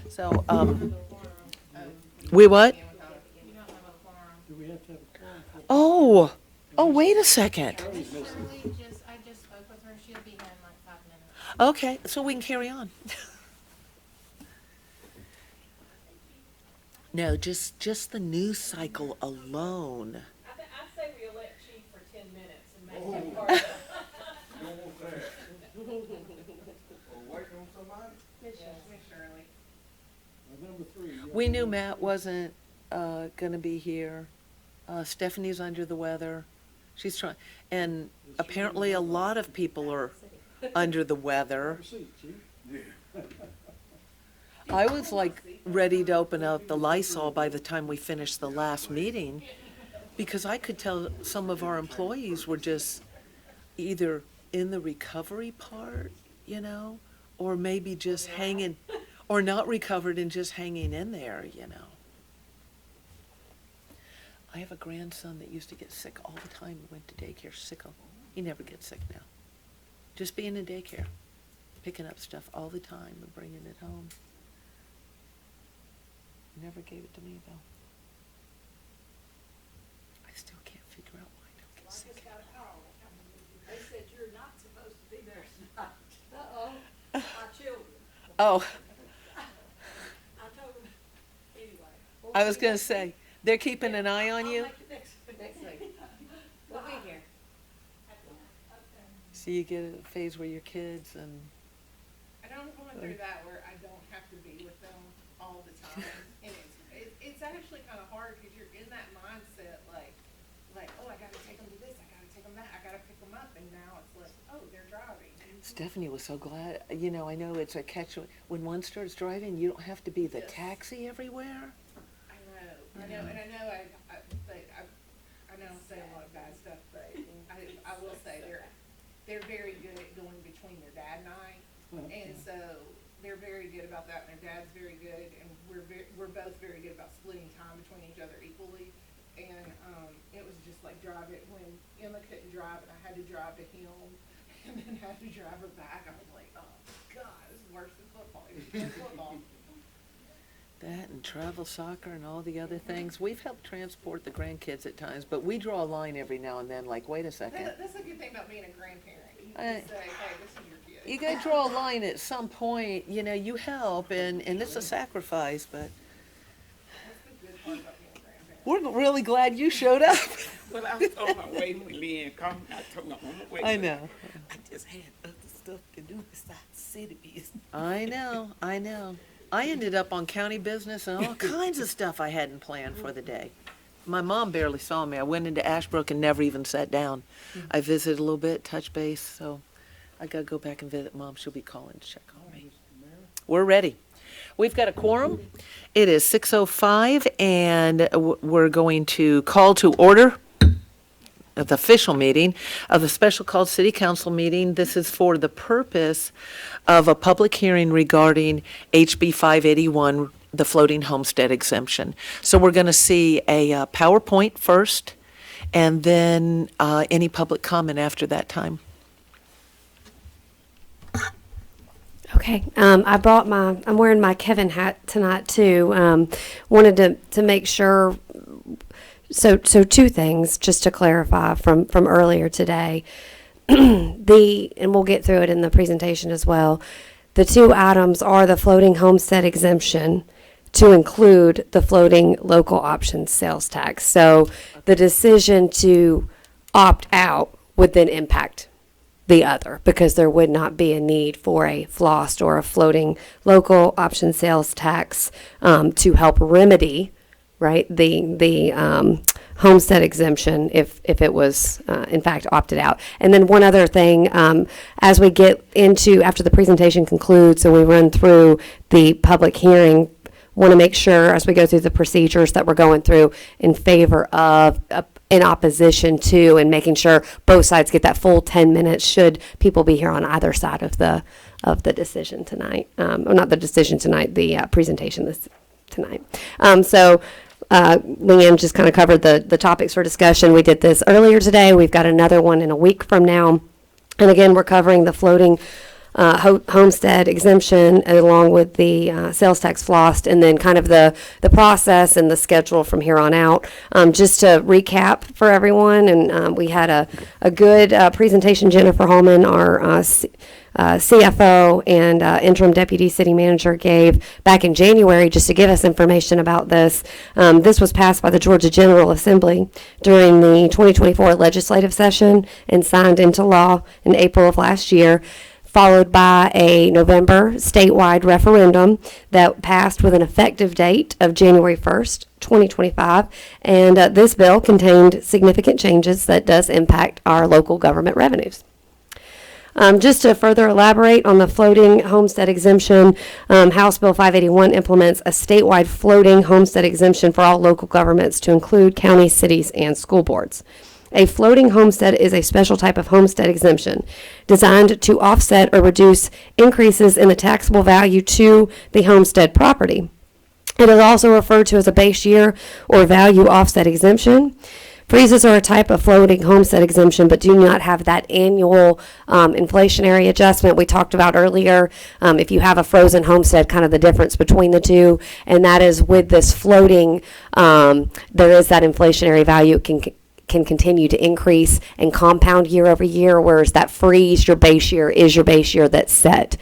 So, we what? Do we have to have a quorum for? Oh, wait a second. I just spoke with her, she'll be here in like 5 minutes. Okay, so we can carry on. No, just the news cycle alone. I'd say we elect Chief for 10 minutes and make him part of it. Miss Shirley. Number 3. We knew Matt wasn't gonna be here. Stephanie's under the weather. She's trying, and apparently a lot of people are under the weather. Have a seat, Chief. I was like ready to open up the Lysol by the time we finished the last meeting, because I could tell some of our employees were just either in the recovery part, or maybe just hanging, or not recovered and just hanging in there. I have a grandson that used to get sick all the time. He went to daycare, sick. He never gets sick now. Just being in daycare, picking up stuff all the time and bringing it home. Never gave it to me, though. I still can't figure out why I don't get sick. They said you're not supposed to be there tonight. Uh-oh, my children. Oh, I told them, anyway. I was gonna say, they're keeping an eye on you? Next week. We'll be here. So you get a phase where your kids and, I don't going through that where I don't have to be with them all the time. And it's actually kind of hard because you're in that mindset like, oh, I gotta take them to this, I gotta take them that, I gotta pick them up. And now it's like, oh, they're driving. Stephanie was so glad, I know it's a catch, when one starts driving, you don't have to be the Yes. taxi everywhere. I know, and I know I know I say a lot of bad stuff, but I will say they're very good at going between their dad and I. And so they're very good about that, and their dad's very good, and we're both very good about splitting time between each other equally. And it was just like driving when Emma couldn't drive, and I had to drive to him, and then had to drive her back. I was like, oh God, this is worse than football. It's just football. That and travel soccer and all the other things. We've helped transport the grandkids at times, but we draw a line every now and then, like, wait a second. That's the good thing about being a grandparent. You I- can say, hey, this is your kid. You gotta draw a line at some point, you help, and it's a sacrifice, but That's the good part about being a grandparent. we're really glad you showed up. Well, I was on my way when Leanne called me. I told her on my way. I know. I just had other stuff to do besides city business. I know. I ended up on county business and all kinds of stuff I hadn't planned for the day. My mom barely saw me. I went into Ashbrook and never even sat down. I visited a little bit, touched base, so I gotta go back and visit Mom. She'll be calling to check on me. We're ready. We've got a quorum. It is 6:05, and we're going to call to order the official meeting of the special called city council meeting. This is for the purpose of a public hearing regarding HB 581, the floating homestead exemption. So we're going to see a PowerPoint first, and then any public comment after that time. Okay, I'm wearing my Kevin hat tonight too. Wanted to make sure, so two things, just to clarify from earlier today. And we'll get through it in the presentation as well. The two items are the floating homestead exemption to include the floating local option sales tax. So the decision to opt out would then impact the other, because there would not be a need for a FLOST or a floating local option sales tax to help remedy, right, the homestead exemption if it was in fact opted out. And then one other thing, as we get into, after the presentation concludes and we run through the public hearing, want to make sure as we go through the procedures that we're going through in favor of, in opposition to, and making sure both sides get that full 10 minutes should people be here on either side of the decision tonight. Or not the decision tonight, the presentation tonight. Leanne just kind of covered the topics for discussion. We did this earlier today. We've got another one in a week from now. And again, we're covering the floating homestead exemption along with the sales tax flossed, and then kind of the process and the schedule from here on out. Just to recap for everyone, and we had a good presentation. Jennifer Hallman, our CFO and interim deputy city manager, gave back in January just to give us information about this. This was passed by the Georgia General Assembly during the 2024 legislative session and signed into law in April of last year, followed by a November statewide referendum that passed with an effective date of January 1st, 2025. And this bill contained significant changes that does impact our local government revenues. Just to further elaborate on the floating homestead exemption, House Bill 581 implements a statewide floating homestead exemption for all local governments to include counties, cities, and school boards. A floating homestead is a special type of homestead exemption designed to offset or reduce increases in the taxable value to the homestead property. It is also referred to as a base year or value offset exemption. Freezes are a type of floating homestead exemption, but do not have that annual inflationary adjustment we talked about earlier. If you have a frozen homestead, kind of the difference between the two, and that is with this floating, there is that inflationary value. It can continue to increase and compound year over year, whereas that freeze, your base year, is your base year that's set.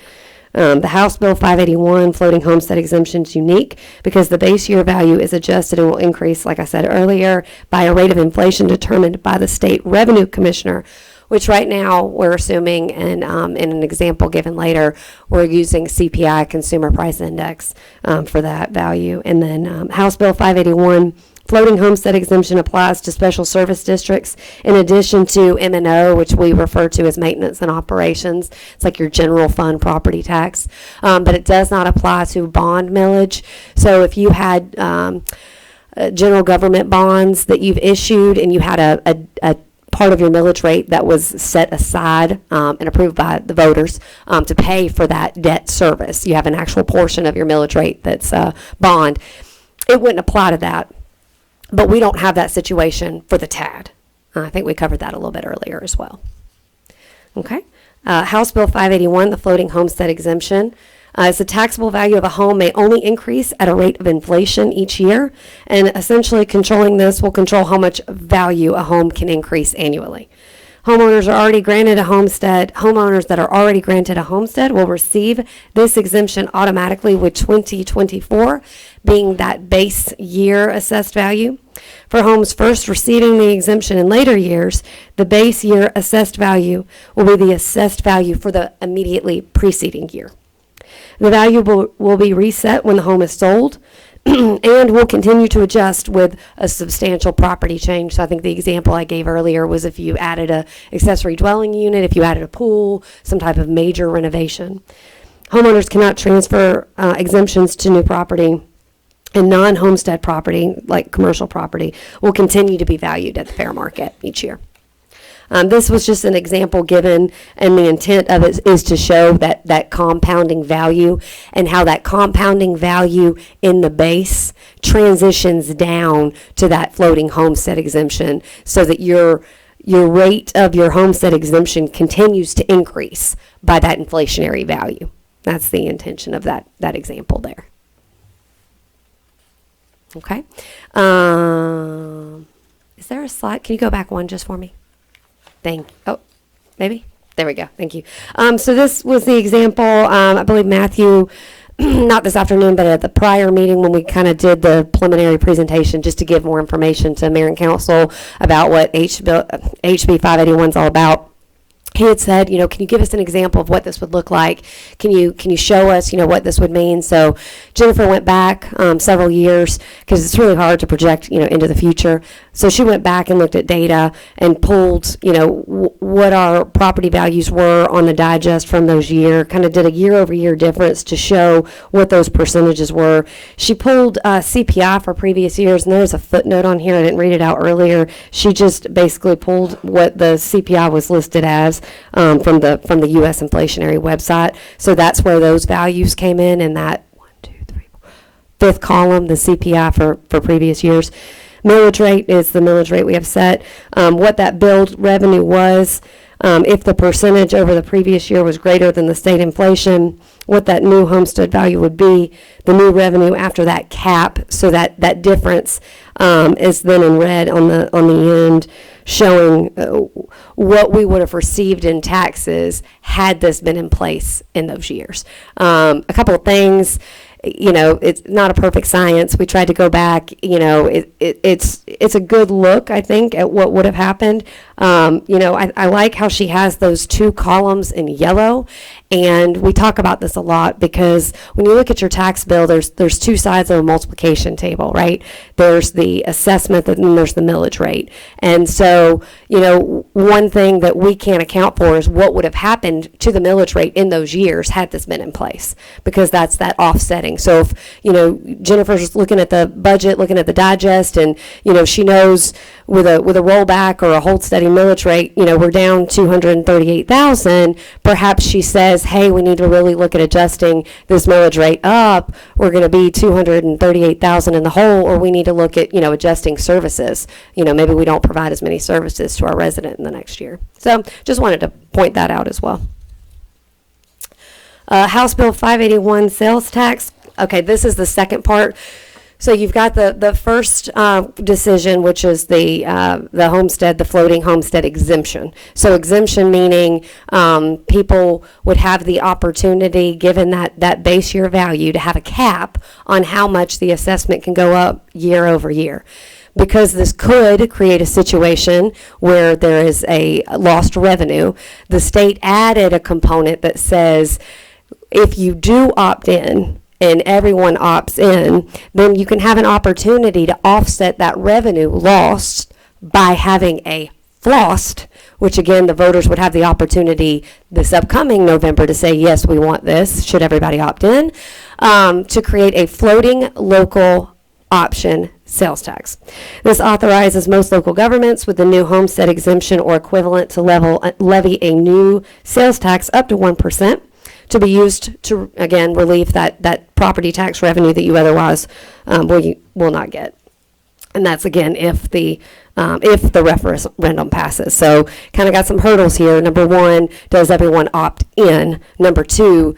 The House Bill 581 floating homestead exemption is unique because the base year value is adjusted and will increase, like I said earlier, by a rate of inflation determined by the state revenue commissioner, which right now we're assuming, and in an example given later, we're using CPI, Consumer Price Index, for that value. And then House Bill 581 floating homestead exemption applies to special service districts in addition to M&O, which we refer to as maintenance and operations. It's like your general fund property tax, but it does not apply to bond millage. So if you had general government bonds that you've issued and you had a part of your millage rate that was set aside and approved by the voters to pay for that debt service, you have an actual portion of your millage rate that's bond, it wouldn't apply to that. But we don't have that situation for the TAD. I think we covered that a little bit earlier as well. Okay. House Bill 581, the floating homestead exemption. Is the taxable value of a home may only increase at a rate of inflation each year. And essentially controlling this will control how much value a home can increase annually. Homeowners that are already granted a homestead will receive this exemption automatically, with 2024 being that base year assessed value. For homes first receiving the exemption in later years, the base year assessed value will be the assessed value for the immediately preceding year. The value will be reset when the home is sold, and will continue to adjust with a substantial property change. So I think the example I gave earlier was if you added a accessory dwelling unit, if you added a pool, some type of major renovation. Homeowners cannot transfer exemptions to new property, and non-homestead property, like commercial property, will continue to be valued at the fair market each year. This was just an example given, and the intent of it is to show that compounding value and how that compounding value in the base transitions down to that floating homestead exemption, so that your rate of your homestead exemption continues to increase by that inflationary value. That's the intention of that example there. Okay. Is there a slide? Can you go back one just for me? Maybe? There we go. Thank you. So this was the example, I believe Matthew, not this afternoon, but at the prior meeting when we kind of did the preliminary presentation, just to give more information to Mayor and Council about what HB 581 is all about. He had said, can you give us an example of what this would look like? Can you show us, what this would mean? So Jennifer went back several years, because it's really hard to project, into the future. So she went back and looked at data and pulled, what our property values were on the digest from those years, kind of did a year-over-year difference to show what those percentages were. She pulled CPI for previous years, and there's a footnote on here. I didn't read it out earlier. She just basically pulled what the CPI was listed as from the U.S. inflationary website. So that's where those values came in that 5th column, the CPI for previous years. Millage rate is the millage rate we have set. What that billed revenue was If the percentage over the previous year was greater than the state inflation, what that new homestead value would be, the new revenue after that cap, so that difference is then in red on the end, showing what we would have received in taxes had this been in place in those years. A couple of things. It's not a perfect science. We tried to go back. It's a good look, I think, at what would have happened. I like how she has those two columns in yellow, and we talk about this a lot because when you look at your tax bill, there's two sides of a multiplication table, right? There's the assessment, and then there's the millage rate. And so, one thing that we can't account for is what would have happened to the millage rate in those years had this been in place, because that's that offsetting. So if, Jennifer's looking at the budget, looking at the digest, and, she knows with a rollback or a hold steady millage rate, we're down 238,000. Perhaps she says, hey, we need to really look at adjusting this millage rate up. We're going to be 238,000 in the hole, or we need to look at, adjusting services. Maybe we don't provide as many services to our resident in the next year. So just wanted to point that out as well. House Bill 581, sales tax. Okay, this is the second part. So you've got the first decision, which is the homestead, the floating homestead exemption. So exemption meaning people would have the opportunity, given that base year value, to have a cap on how much the assessment can go up year over year. Because this could create a situation where there is a lost revenue, the state added a component that says if you do opt in, and everyone opts in, then you can have an opportunity to offset that revenue lost by having a flossed, which again, the voters would have the opportunity this upcoming November to say, yes, we want this, should everybody opt in, to create a floating local option sales tax. This authorizes most local governments with the new homestead exemption or equivalent to levy a new sales tax up to 1%. To be used to, again, relieve that property tax revenue that you otherwise will not get. And that's, again, if the referendum passes. So kind of got some hurdles here. Number one, does everyone opt in? Number two,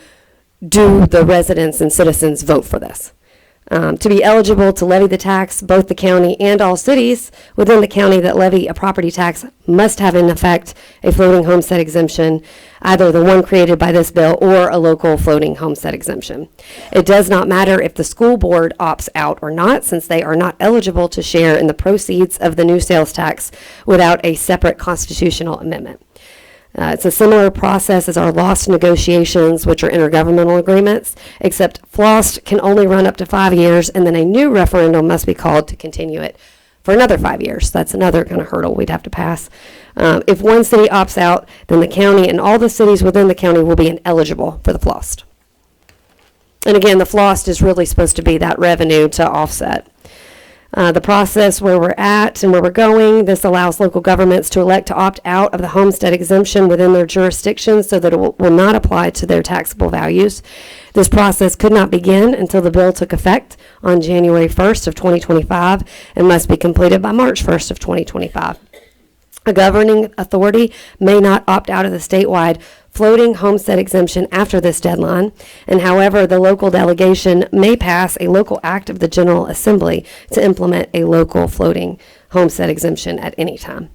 do the residents and citizens vote for this? To be eligible to levy the tax, both the county and all cities within the county that levy a property tax must have in effect a floating homestead exemption, either the one created by this bill or a local floating homestead exemption. It does not matter if the school board opts out or not, since they are not eligible to share in the proceeds of the new sales tax without a separate constitutional amendment. It's a similar process as our lost negotiations, which are intergovernmental agreements, except flossed can only run up to 5 years, and then a new referendum must be called to continue it for another 5 years. That's another kind of hurdle we'd have to pass. If one city opts out, then the county and all the cities within the county will be ineligible for the flossed. And again, the flossed is really supposed to be that revenue to offset. The process where we're at and where we're going, this allows local governments to elect to opt out of the homestead exemption within their jurisdiction so that it will not apply to their taxable values. This process could not begin until the bill took effect on January 1st of 2025 and must be completed by March 1st of 2025. A governing authority may not opt out of the statewide floating homestead exemption after this deadline, and however, the local delegation may pass a local act of the General Assembly to implement a local floating homestead exemption at any time.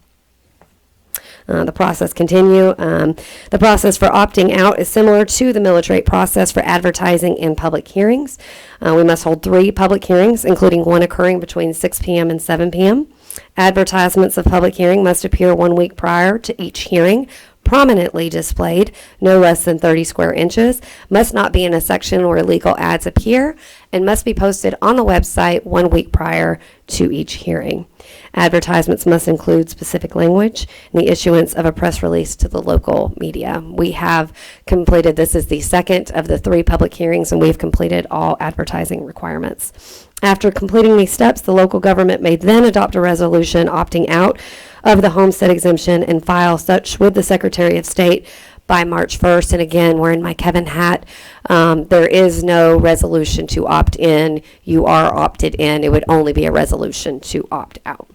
The process continue. The process for opting out is similar to the millage rate process for advertising and public hearings. We must hold 3 public hearings, including one occurring between 6 p.m. and 7 p.m. Advertisements of public hearing must appear 1 week prior to each hearing, prominently displayed, no less than 30 square inches, must not be in a section where illegal ads appear, and must be posted on the website 1 week prior to each hearing. Advertisements must include specific language and the issuance of a press release to the local media. We have completed, this is the second of the 3 public hearings, and we've completed all advertising requirements. After completing these steps, the local government may then adopt a resolution opting out of the homestead exemption and file such with the Secretary of State by March 1st. And again, wearing my Kevin hat, there is no resolution to opt in. You are opted in. It would only be a resolution to opt out.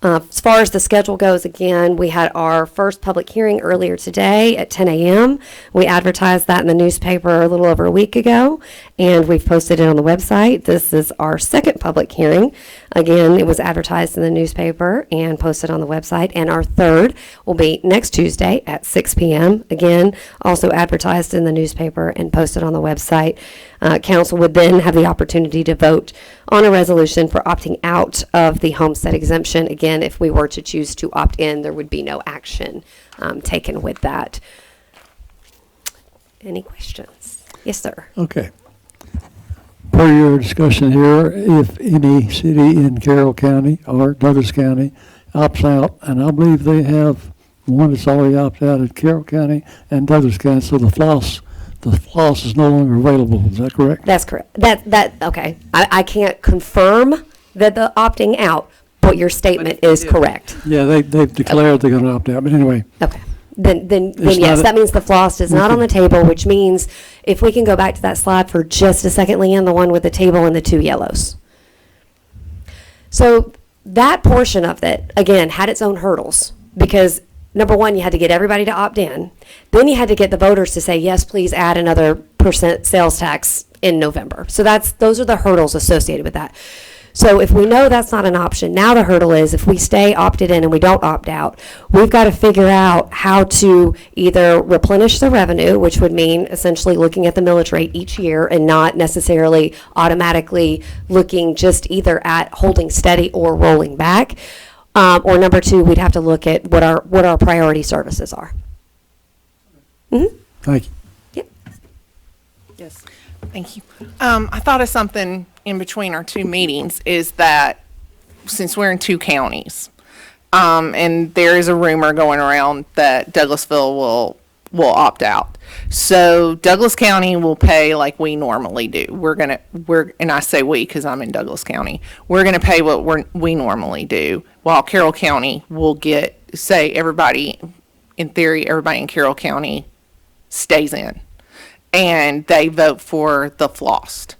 As far as the schedule goes, again, we had our first public hearing earlier today at 10 a.m. We advertised that in the newspaper a little over a week ago, and we've posted it on the website. This is our second public hearing. Again, it was advertised in the newspaper and posted on the website. And our third will be next Tuesday at 6 p.m. Again, also advertised in the newspaper and posted on the website. Council would then have the opportunity to vote on a resolution for opting out of the homestead exemption. Again, if we were to choose to opt in, there would be no action taken with that. Any questions? Yes, sir. Okay. Per your discussion here, if any city in Carroll County or Douglas County opts out, and I believe they have one that's already opted out in Carroll County and Douglas County, so the floss is no longer available. Is that correct? That's correct. Okay. I can't confirm that the opting out, but your statement is correct. Yeah, they've declared they're going to opt out, but anyway. Okay. Then It's yes, not that means the floss is not on the table, which means if we can go back to that slide for just a second, Leanne, the one with the table and the two yellows. So that portion of it, again, had its own hurdles because number one, you had to get everybody to opt in. Then you had to get the voters to say, yes, please add another % sales tax in November. So those are the hurdles associated with that. So if we know that's not an option, now the hurdle is if we stay opted in and we don't opt out, we've got to figure out how to either replenish the revenue, which would mean essentially looking at the millage rate each year and not necessarily automatically looking just either at holding steady or rolling back. Or number two, we'd have to look at what our priority services are. Mm-hmm. Thank you. Yep. Yes. Thank you. I thought of something in between our two meetings is that since we're in two counties, and there is a rumor going around that Douglasville will opt out. So Douglas County will pay like we normally do. And I say we because I'm in Douglas County. We're going to pay what we normally do, while Carroll County will get, say, everybody, in theory, everybody in Carroll County stays in, and they vote for the flossed.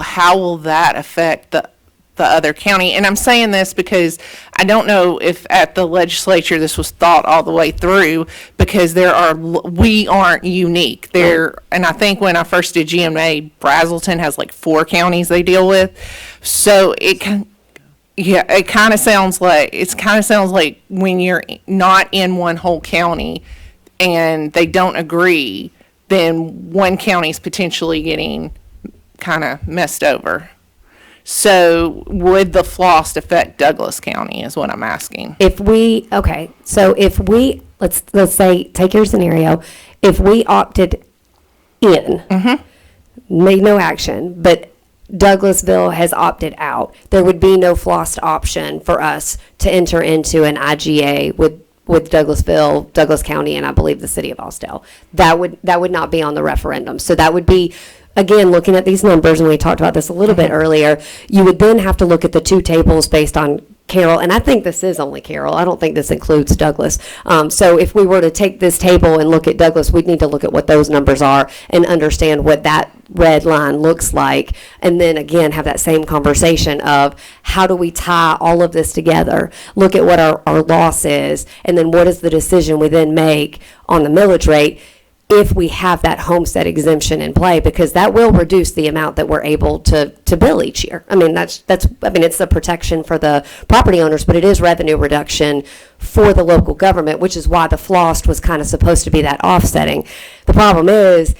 How will that affect the other county? And I'm saying this because I don't know if at the legislature this was thought all the way through, because we aren't unique there. And I think when I first did GMA, Brazelton has like 4 counties they deal with. So it kind of sounds like when you're not in one whole county and they don't agree, then one county's potentially getting kind of messed over. So would the floss affect Douglas County is what I'm asking. Let's say, take your scenario, if we opted in, made no action, but Douglasville has opted out, there would be no flossed option for us to enter into an IGA with Douglasville, Douglas County, and I believe the city of Austell. That would not be on the referendum. So that would be, again, looking at these numbers, and we talked about this a little bit earlier, you would then have to look at the two tables based on Carroll, and I think this is only Carroll. I don't think this includes Douglas. So if we were to take this table and look at Douglas, we'd need to look at what those numbers are and understand what that red line looks like, and then again have that same conversation of how do we tie all of this together, look at what our loss is, and then what is the decision we then make on the millage rate if we have that homestead exemption in play, because that will reduce the amount that we're able to bill each year. I mean, it's the protection for the property owners, but it is revenue reduction for the local government, which is why the flossed was kind of supposed to be that offsetting. The problem is,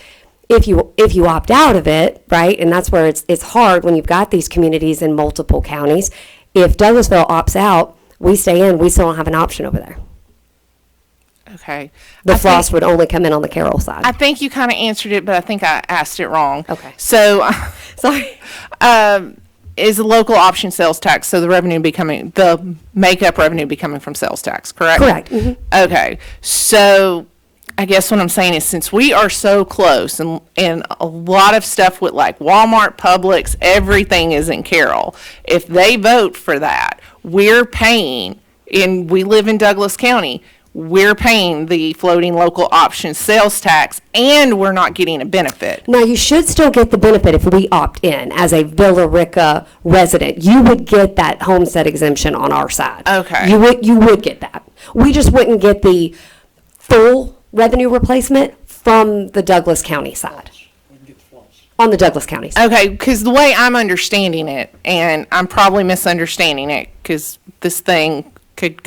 if you opt out of it, right, and that's where it's hard when you've got these communities in multiple counties. If Douglasville opts out, we stay in, we still don't have an option over there. Okay. The floss would only come in on the Carroll side. I think you kind of answered it, but I think I asked it wrong. Okay. So, Sorry. is the local option sales tax, so the makeup revenue be coming from sales tax, correct? Correct. Mhm. Okay. So I guess what I'm saying is, since we are so close and a lot of stuff with like Walmart, Publix, everything is in Carroll. If they vote for that, we're paying, and we live in Douglas County, we're paying the floating local option sales tax and we're not getting a benefit. Now, you should still get the benefit if we opt in as a Villa Rica resident. You would get that homestead exemption on our side. Okay. You would get that. We just wouldn't get the full revenue replacement from the Douglas County side. On the Douglas County side. Okay, because the way I'm understanding it, and I'm probably misunderstanding it, because this thing could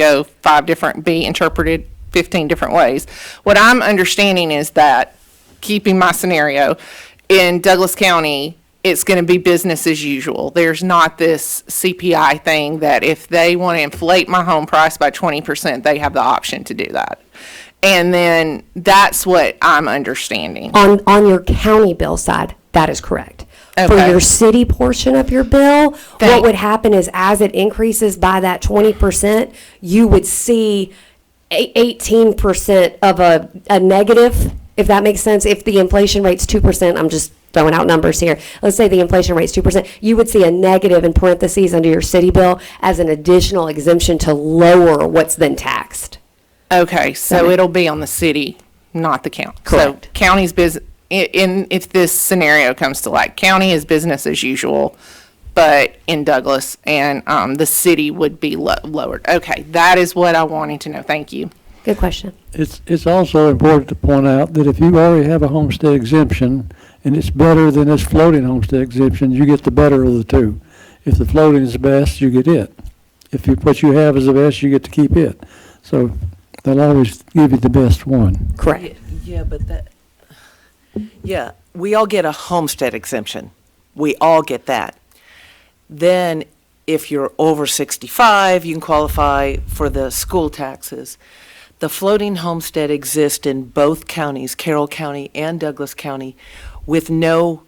be interpreted 15 different ways. What I'm understanding is that, keeping my scenario, in Douglas County, it's going to be business as usual. There's not this CPI thing that if they want to inflate my home price by 20%, they have the option to do that. And then that's what I'm understanding. On your county bill side, that is correct. For Okay. your city portion of your bill, what would happen is as it increases by that 20%, you would see 18% of a negative, if that makes sense. If the inflation rate's 2%, I'm just throwing out numbers here. Let's say the inflation rate's 2%, you would see a negative in parentheses under your city bill as an additional exemption to lower what's then taxed. Okay, so it'll be on the city, not the county. Correct. So county's business, if this scenario comes to light, county is business as usual, but in Douglas, and the city would be lowered. Okay, that is what I wanted to know. Thank you. Good question. It's also important to point out that if you already have a homestead exemption and it's better than this floating homestead exemption, you get the better of the two. If the floating is the best, you get it. If what you have is the best, you get to keep it. So they'll always give you the best one. Correct. Yeah, but yeah, we all get a homestead exemption. We all get that. Then, if you're over 65, you can qualify for the school taxes. The floating homestead exists in both counties, Carroll County and Douglas County, with no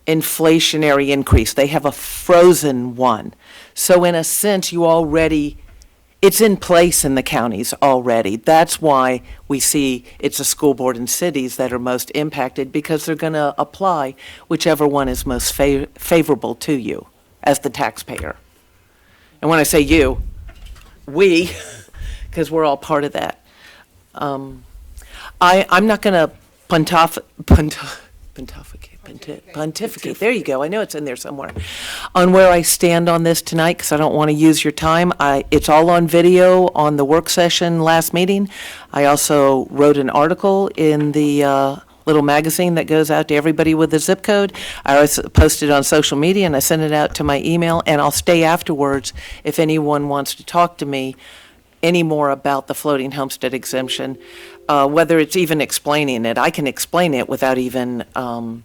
inflationary increase. They have a frozen one. So in a sense, it's in place in the counties already. That's why we see it's the school board and cities that are most impacted, because they're going to apply whichever one is most favorable to you as the taxpayer. And when I say you, we, because we're all part of that. I'm not going to pontificate, there you go, I know it's in there somewhere, on where I stand on this tonight, because I don't want to use your time. It's all on video on the work session last meeting. I also wrote an article in the little magazine that goes out to everybody with a zip code. I also posted on social media, and I sent it out to my email, and I'll stay afterwards if anyone wants to talk to me any more about the floating homestead exemption, whether it's even explaining it. I can explain it without even, in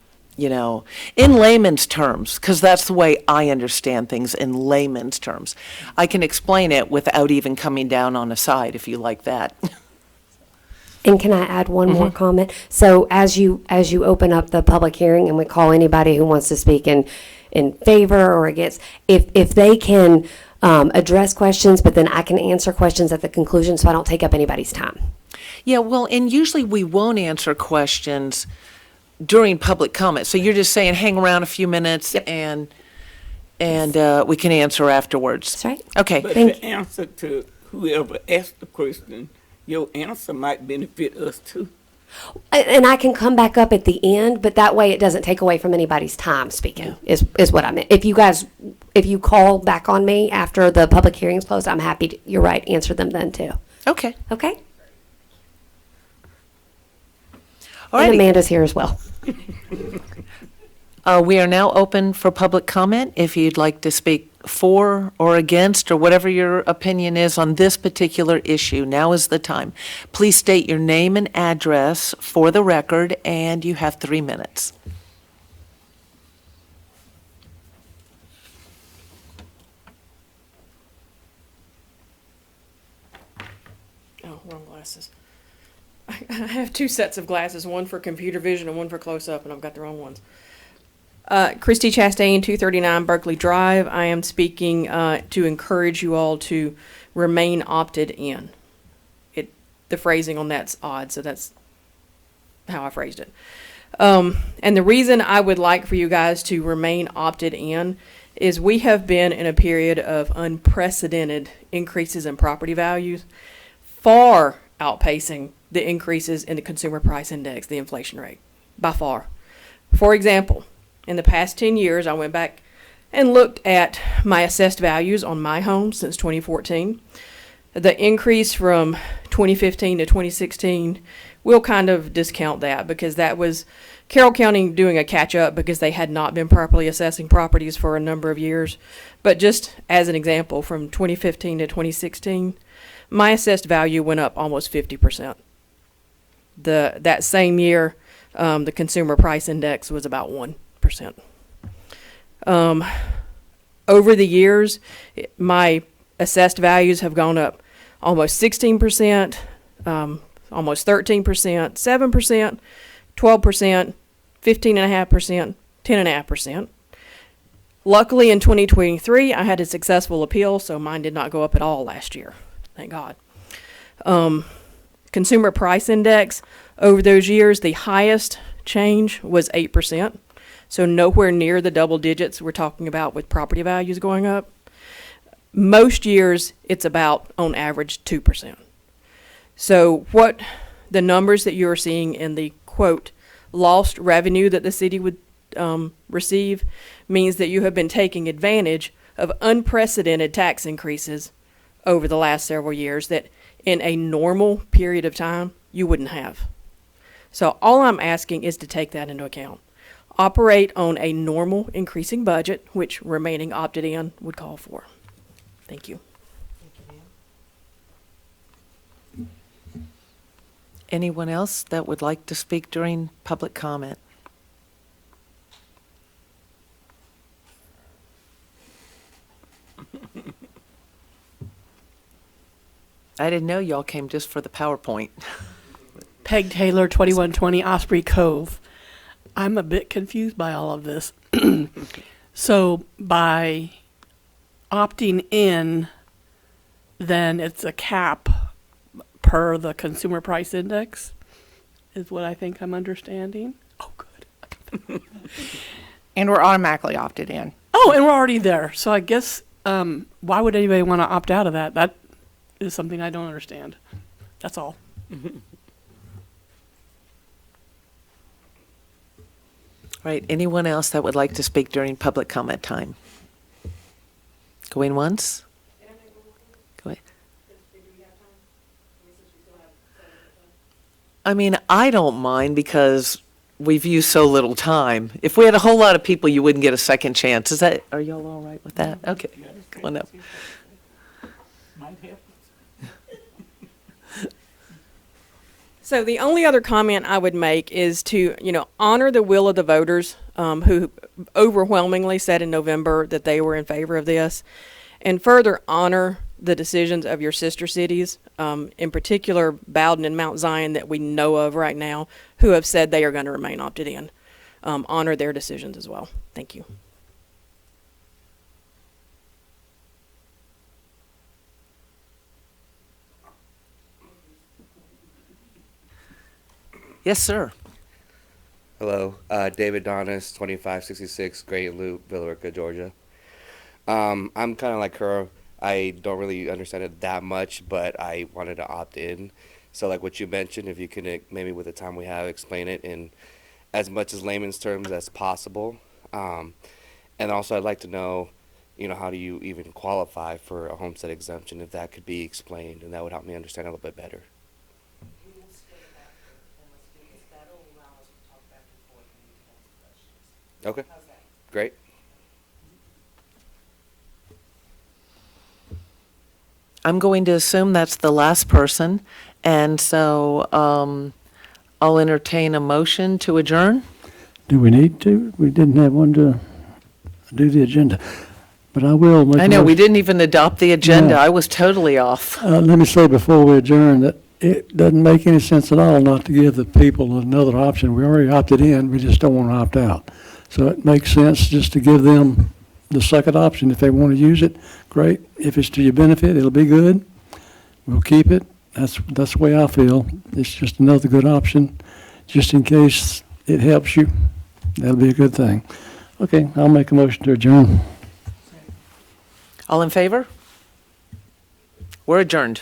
layman's terms, because that's the way I understand things, in layman's terms. I can explain it without even coming down on a side, if you like that. And can I add one more comment? So as you open up the public hearing and we call anybody who wants to speak in favor or against, if they can address questions, but then I can answer questions at the conclusion so I don't take up anybody's time. Yeah, well, and usually we won't answer questions during public comment. So you're just saying hang around a few minutes and we can answer afterwards. That's right. Okay. But Thank the answer to whoever asked the question, your answer might benefit us too. And I can come back up at the end, but that way it doesn't take away from anybody's time speaking, is what I meant. If you call back on me after the public hearing's closed, I'm happy to, you're right, answer them then too. Okay. Okay? All And right. Amanda's here as well. We are now open for public comment. If you'd like to speak for or against, or whatever your opinion is on this particular issue, now is the time. Please state your name and address for the record, and you have 3 minutes. Oh, wrong glasses. I have two sets of glasses, one for computer vision and one for close-up, and I've got the wrong ones. Christy Chastain, 239 Berkeley Drive. I am speaking to encourage you all to remain opted in. The phrasing on that's odd, so that's how I phrased it. And the reason I would like for you guys to remain opted in is we have been in a period of unprecedented increases in property values, far outpacing the increases in the consumer price index, the inflation rate, by far. For example, in the past 10 years, I went back and looked at my assessed values on my home since 2014. The increase from 2015 to 2016, we'll kind of discount that because that was Carroll County doing a catch up because they had not been properly assessing properties for a number of years. But just as an example, from 2015 to 2016, my assessed value went up almost 50%. That same year, the consumer price index was about 1%. Over the years, my assessed values have gone up almost 16%, almost 13%, 7%, 12%, 15.5%, 10.5%. Luckily, in 2023, I had a successful appeal, so mine did not go up at all last year. Thank God. Consumer price index, over those years, the highest change was 8%. So nowhere near the double digits we're talking about with property values going up. Most years, it's about, on average, 2%. So what the numbers that you're seeing in the, quote, lost revenue that the city would receive means that you have been taking advantage of unprecedented tax increases over the last several years that in a normal period of time you wouldn't have. So all I'm asking is to take that into account. Operate on a normal increasing budget, which remaining opted in would call for. Thank you. Anyone else that would like to speak during public comment? I didn't know y'all came just for the PowerPoint. Peg Taylor, 2120 Osprey Cove. I'm a bit confused by all of this. So by opting in, then it's a cap per the consumer price index, is what I think I'm understanding. Oh, good. And we're automatically opted in. Oh, and we're already there. So I guess, why would anybody want to opt out of that? That is something I don't understand. That's all. Right, anyone else that would like to speak during public comment time? Going once? Go ahead. I mean, I don't mind because we've used so little time. If we had a whole lot of people, you wouldn't get a second chance. Are y'all all right with that? Okay, come on up. So the only other comment I would make is to, honor the will of the voters who overwhelmingly said in November that they were in favor of this, and further honor the decisions of your sister cities, in particular Bowden and Mount Zion that we know of right now, who have said they are going to remain opted in. Honor their decisions as well. Thank you. Yes, sir. Hello, David Donis, 2566 Great Loop, Villarica, Georgia. I'm kind of like her. I don't really understand it that much, but I wanted to opt in. So like what you mentioned, if you can maybe with the time we have explain it in as much as layman's terms as possible. And also I'd like to know, how do you even qualify for a homestead exemption, if that could be explained, and that would help me understand a little bit better. Okay, great. I'm going to assume that's the last person, and so I'll entertain a motion to adjourn. Do we need to? We didn't have one to do the agenda, but I will make I know, we motion. didn't even adopt the agenda. Yeah. I was totally off. Let me say before we adjourn that it doesn't make any sense at all not to give the people another option. We already opted in, we just don't want to opt out. So it makes sense just to give them the second option. If they want to use it, great. If it's to your benefit, it'll be good. We'll keep it. That's the way I feel. It's just another good option, just in case it helps you. That'll be a good thing. Okay, I'll make a motion to adjourn. All in favor? We're adjourned.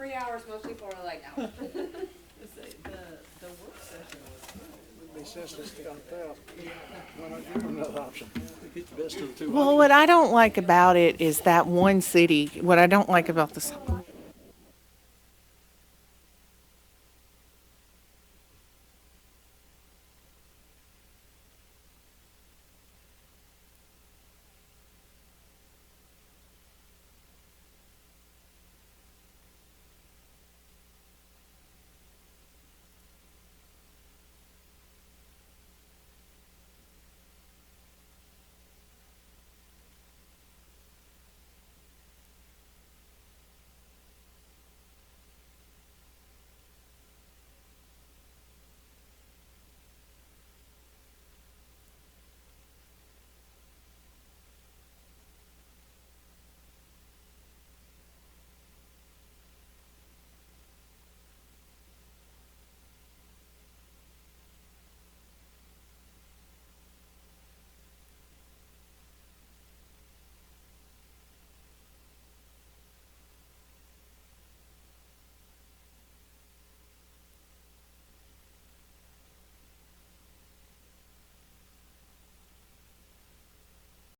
3 hours mostly for like hours. Well, what I don't like about it is that one city, what I don't like about this